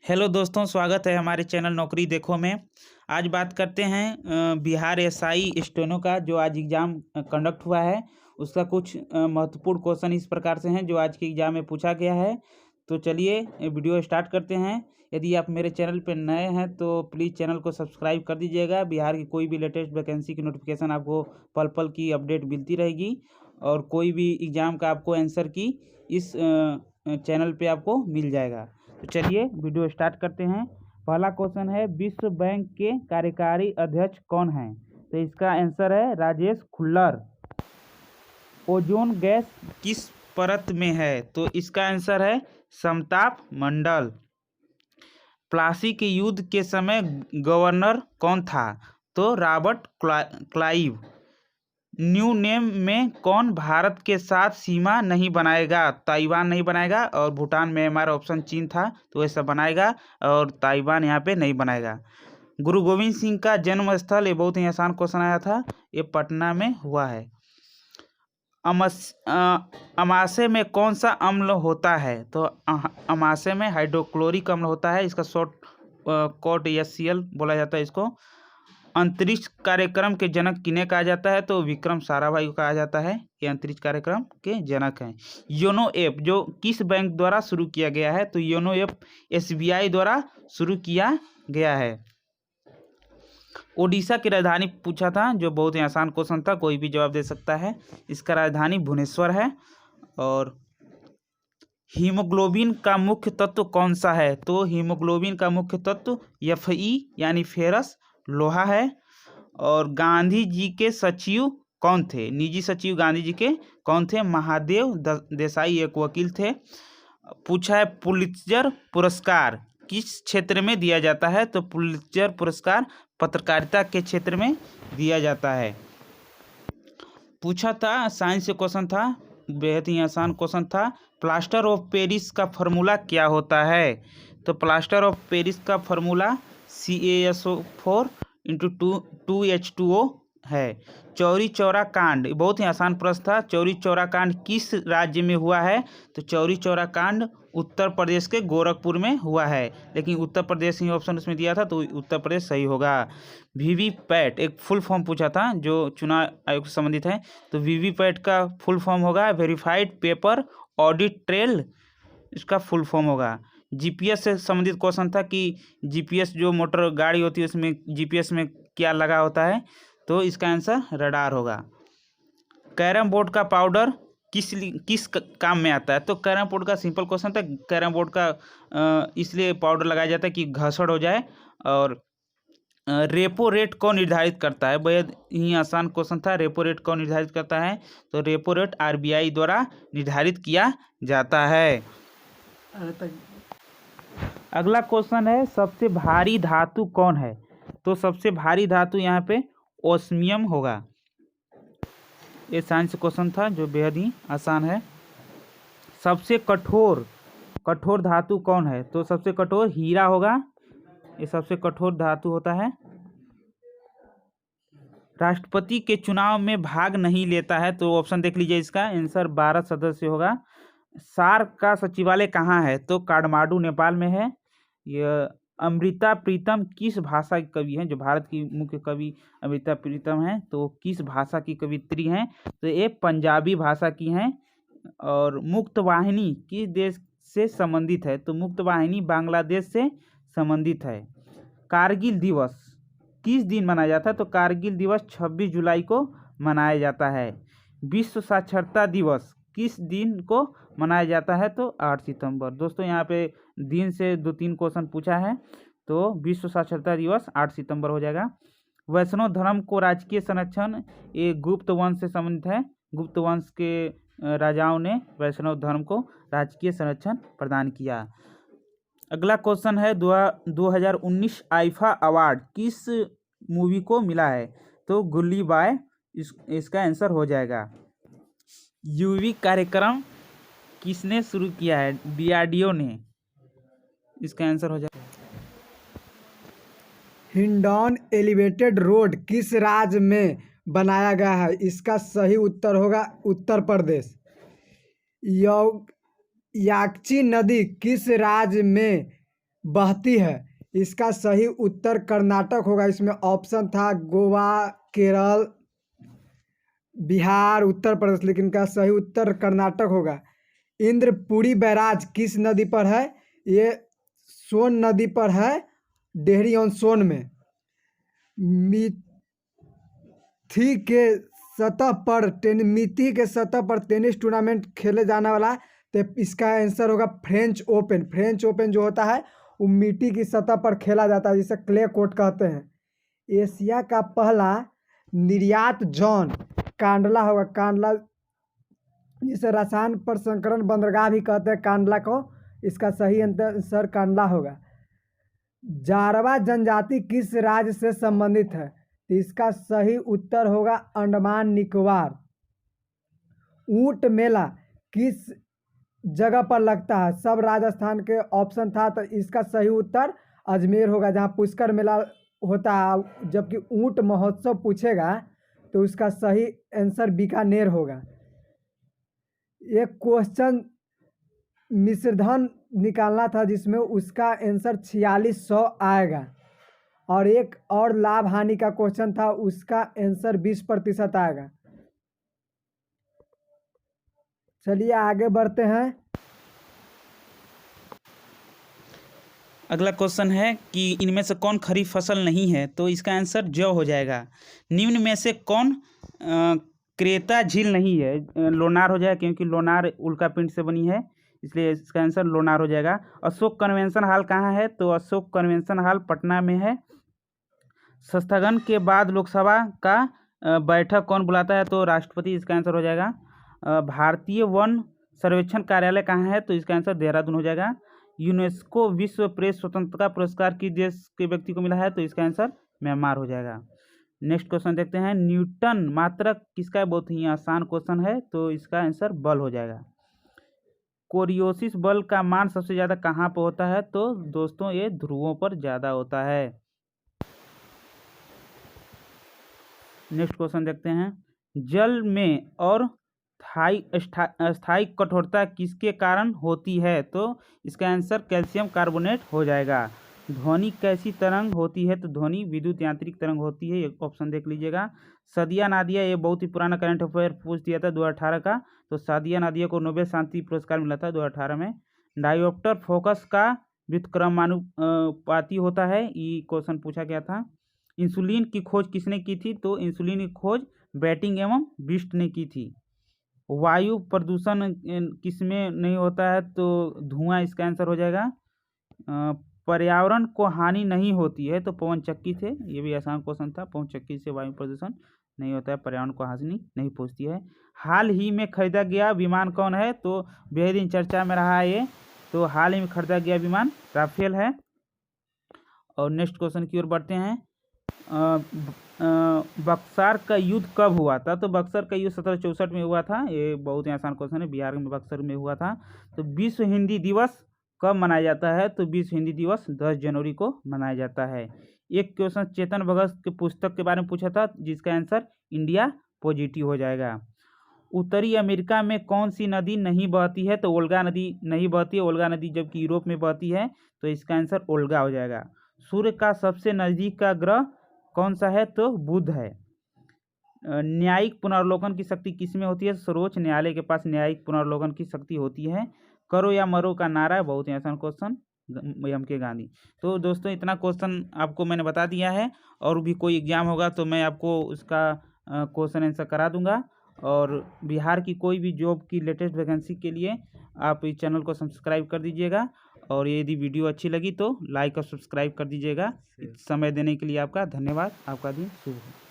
Hello दोस्तों, स्वागत है हमारे चैनल नौकरी देखो में। आज बात करते हैं बिहार एसआई स्टेनो का जो आज एग्ज़ाम कंडक्ट हुआ है उसका कुछ महत्वपूर्ण क्वेश्चन इस प्रकार से हैं जो आज के एग्ज़ाम में पूछा गया है। तो चलिए वीडियो स्टार्ट करते हैं। यदि आप मेरे चैनल पर नए हैं तो प्लीज़ चैनल को सब्सक्राइब कर दीजिएगा। बिहार की कोई भी लेटेस्ट वैकेंसी की नोटिफिकेशन आपको पल पल की अपडेट मिलती रहेगी और कोई भी एग्ज़ाम का आपको आंसर की इस चैनल पे आपको मिल जाएगा। तो चलिए वीडियो स्टार्ट करते हैं। पहला क्वेश्चन है, विश्व बैंक के कार्यकारी अध्यक्ष कौन हैं? तो इसका आंसर है राजेश खुल्लर। ओजोन गैस किस परत में है? तो इसका आंसर है समताप मंडल। प्लासी के युद्ध के समय गवर्नर कौन था? तो रॉबर्ट क्लाइव। न्यू नेम में कौन भारत के साथ सीमा नहीं बनाएगा? ताइवान नहीं बनाएगा और भूटान में हमारा ऑप्शन चीन था तो ऐसा बनाएगा और ताइवान यहाँ पे नहीं बनाएगा। गुरु गोविंद सिंह का जन्म स्थल, ये बहुत ही आसान क्वेश्चन आया था, ये पटना में हुआ है। अमाशय में कौन सा अम्ल होता है? तो अमाशय में हाइड्रोक्लोरिक अम्ल होता है। इसका शॉर्ट कोट HCl बोला जाता है इसको। अंतरिक्ष कार्यक्रम के जनक किन्हें कहा जाता है? तो विक्रम साराभाई को कहा जाता है, ये अंतरिक्ष कार्यक्रम के जनक हैं। योनो ऐप जो किस बैंक द्वारा शुरू किया गया है? तो योनो ऐप SBI द्वारा शुरू किया गया है। ओडिशा की राजधानी पूछा था, जो बहुत ही आसान क्वेश्चन था, कोई भी जवाब दे सकता है। इसका राजधानी भुवनेश्वर है। और हीमोग्लोबिन का मुख्य तत्व कौन सा है? तो हीमोग्लोबिन का मुख्य तत्व Fe यानी फेरस लोहा है। और गांधी जी के सचिव कौन थे? निजी सचिव गांधी जी के कौन थे? महादेव देसाई एक वकील थे। पूछा है पुलित्जर पुरस्कार किस क्षेत्र में दिया जाता है? तो पुलित्जर पुरस्कार पत्रकारिता के क्षेत्र में दिया जाता है। पूछा था, साइंस से क्वेश्चन था, बेहद ही आसान क्वेश्चन था। प्लास्टर ऑफ पेरिस का फॉर्मूला क्या होता है? तो प्लास्टर ऑफ पेरिस का फॉर्मूला CaSO4 × 2H2O है। चौरी चौरा कांड बहुत ही आसान प्रश्न था। चौरी चौरा कांड किस राज्य में हुआ है? तो चौरी चौरा कांड उत्तर प्रदेश के गोरखपुर में हुआ है, लेकिन उत्तर प्रदेश ही ऑप्शन उसमें दिया था तो उत्तर प्रदेश सही होगा। VVPAT एक फुल फॉर्म पूछा था जो चुनाव आयोग से संबंधित है, तो VVPAT का फुल फॉर्म होगा वेरीफाइड पेपर ऑडिट ट्रेल, इसका फुल फॉर्म होगा। GPS से संबंधित क्वेश्चन था कि GPS जो मोटर गाड़ी होती है उसमें GPS में क्या लगा होता है? तो इसका आंसर रडार होगा। कैरम बोर्ड का पाउडर किस काम में आता है? तो कैरम बोर्ड का सिंपल क्वेश्चन था। कैरम बोर्ड का इसलिए पाउडर लगाया जाता है कि घसड़ हो जाए। और रेपो रेट कौन निर्धारित करता है? बेहद ही आसान क्वेश्चन था। रेपो रेट कौन निर्धारित करता है? तो रेपो रेट RBI द्वारा निर्धारित किया जाता है। अगला क्वेश्चन है, सबसे भारी धातु कौन है? तो सबसे भारी धातु यहाँ पे ओस्मियम होगा। ये साइंस क्वेश्चन था जो बेहद ही आसान है। सबसे कठोर धातु कौन है? तो सबसे कठोर हीरा होगा, ये सबसे कठोर धातु होता है। राष्ट्रपति के चुनाव में भाग नहीं लेता है? तो ऑप्शन देख लीजिए, इसका आंसर 12 सदस्य होगा। सार्क का सचिवालय कहाँ है? तो काठमांडू नेपाल में है। यह अमृता प्रीतम किस भाषा की कवि हैं? जो भारत की मुख्य कवि अमृता प्रीतम हैं, तो किस भाषा की कवित्री हैं? तो ये पंजाबी भाषा की हैं। और मुक्त वाहिनी किस देश से संबंधित है? तो मुक्त वाहिनी बांग्लादेश से संबंधित है। कारगिल दिवस किस दिन मनाया जाता है? तो कारगिल दिवस 26 जुलाई को मनाया जाता है। विश्व साक्षरता दिवस किस दिन को मनाया जाता है? तो 8 सितंबर। दोस्तों यहाँ पे दिन से 2-3 क्वेश्चन पूछा है, तो विश्व साक्षरता दिवस 8 सितंबर हो जाएगा। वैष्णव धर्म को राजकीय संरक्षण ये गुप्त वंश से संबंधित है। गुप्त वंश के राजाओं ने वैष्णव धर्म को राजकीय संरक्षण प्रदान किया। अगला क्वेश्चन है, 2019 आईफा अवार्ड किस मूवी को मिला है? तो गुल्ली बाय इसका आंसर हो जाएगा। UV कार्यक्रम किसने शुरू किया है? DRDO ने, इसका आंसर हो जाएगा। हिंडौन एलिवेटेड रोड किस राज्य में बनाया गया है? इसका सही उत्तर होगा उत्तर प्रदेश। याकची नदी किस राज्य में बहती है। इसका सही उत्तर कर्नाटक होगा। इसमें ऑप्शन था गोवा, केरल, बिहार, उत्तर प्रदेश, लेकिन इनका सही उत्तर कर्नाटक होगा। इंद्रपुरी बैराज किस नदी पर है? ये सोन नदी पर है, डेहरी ऑन सोन में। मिथि के सतह पर टेनिस टूर्नामेंट खेले जाने वाला, तो इसका आंसर होगा फ्रेंच ओपन। फ्रेंच ओपन जो होता है वो मिट्टी की सतह पर खेला जाता है, जिसे क्ले कोर्ट कहते हैं। एशिया का पहला निर्यात जोन कांडला होगा। कांडला जिसे रसायन प्रसंस्करण बंदरगाह भी कहते हैं कांडला को। इसका सही आंसर कांडला होगा। जारवा जनजाति किस राज्य से संबंधित है? तो इसका सही उत्तर होगा अंडमान निकोबार। ऊंट मेला किस जगह पर लगता है? सब राजस्थान के ऑप्शन था, तो इसका सही उत्तर अजमेर होगा, जहाँ पुष्कर मेला होता है। जबकि ऊंट महोत्सव पूछेगा तो उसका सही आंसर बीकानेर होगा। एक क्वेश्चन मिश्रधन निकालना था, जिसमें उसका आंसर 4600 आएगा। और एक और लाभ हानि का क्वेश्चन था, उसका आंसर 20% आएगा। चलिए आगे बढ़ते हैं। अगला क्वेश्चन है कि इनमें से कौन खरीफ फसल नहीं है? तो इसका आंसर जौ हो जाएगा। निम्न में से कौन क्रेता झील नहीं है? लोनार हो जाएगा, क्योंकि लोनार उल्कापिंड से बनी है, इसलिए इसका आंसर लोनार हो जाएगा। अशोक कन्वेंशन हॉल कहाँ है? तो अशोक कन्वेंशन हॉल पटना में है। स्थगन के बाद लोकसभा का बैठक कौन बुलाता है? तो राष्ट्रपति, इसका आंसर हो जाएगा। भारतीय वन सर्वेक्षण कार्यालय कहाँ है? तो इसका आंसर देहरादून हो जाएगा। यूनेस्को विश्व प्रेस स्वतंत्रता पुरस्कार किस देश के व्यक्ति को मिला है? तो इसका आंसर म्यांमार हो जाएगा। नेक्स्ट क्वेश्चन देखते हैं। न्यूटन मात्रक किसका है? बहुत ही आसान क्वेश्चन है, तो इसका आंसर बल हो जाएगा। कोरियोसिस बल का मान सबसे ज़्यादा कहाँ पर होता है? तो दोस्तों ये ध्रुवों पर ज़्यादा होता है। नेक्स्ट क्वेश्चन देखते हैं। जल में और अस्थायी कठोरता किसके कारण होती है? तो इसका आंसर कैल्शियम कार्बोनेट हो जाएगा। ध्वनि कैसी तरंग होती है? तो ध्वनि विद्युत यांत्रिक तरंग होती है। ये ऑप्शन देख लीजिएगा। सादिया नादिया, ये बहुत ही पुराना करंट अफेयर पूछ दिया था 2018 का, तो सादिया नादिया को नोबेल शांति पुरस्कार मिला था 2018 में। डायोप्टर फोकस का व्युत्क्रमानुपाती होता है, ये क्वेश्चन पूछा गया था। इंसुलिन की खोज किसने की थी? तो इंसुलिन की खोज बैटिंग एवं बिस्ट ने की थी। वायु प्रदूषण किसमें नहीं होता है? तो धुआं इसका आंसर हो जाएगा। पर्यावरण को हानि नहीं होती है? तो पवन चक्की से, ये भी आसान क्वेश्चन था। पवन चक्की से वायु प्रदूषण नहीं होता है, पर्यावरण को हानि नहीं पहुंचती है। हाल ही में खरीदा गया विमान कौन है? तो बेहद ही चर्चा में रहा है ये, तो हाल ही में खरीदा गया विमान राफेल है। और नेक्स्ट क्वेश्चन की ओर बढ़ते हैं। बक्सर का युद्ध कब हुआ था? तो बक्सर का युद्ध 1764 में हुआ था। ये बहुत ही आसान क्वेश्चन है, बिहार में बक्सर में हुआ था। तो विश्व हिंदी दिवस कब मनाया जाता है? तो विश्व हिंदी दिवस 10 जनवरी को मनाया जाता है। एक क्वेश्चन चेतन भगत के पुस्तक के बारे में पूछा था, जिसका आंसर इंडिया पॉजिटिव हो जाएगा। उत्तरी अमेरिका में कौन सी नदी नहीं बहती है? तो ओल्गा नदी नहीं बहती है। ओल्गा नदी जबकि यूरोप में बहती है, तो इसका आंसर ओल्गा हो जाएगा। सूर्य का सबसे नज़दीक का ग्रह कौन सा है? तो बुध है। न्यायिक पुनर्लोकन की शक्ति किसमें होती है? सर्वोच्च न्यायालय के पास न्यायिक पुनर्लोकन की शक्ति होती है। करो या मरो का नारा है, बहुत ही आसान क्वेश्चन, एम के गांधी। तो दोस्तों इतना क्वेश्चन आपको मैंने बता दिया है, और भी कोई एग्जाम होगा तो मैं आपको उसका क्वेश्चन आंसर करा दूंगा। और बिहार की कोई भी जॉब की लेटेस्ट वैकेंसी के लिए आप इस चैनल को सब्सक्राइब कर दीजिएगा। और यदि वीडियो अच्छी लगी तो लाइक और सब्सक्राइब कर दीजिएगा। समय देने के लिए आपका धन्यवाद। आपका दिन शुभ हो।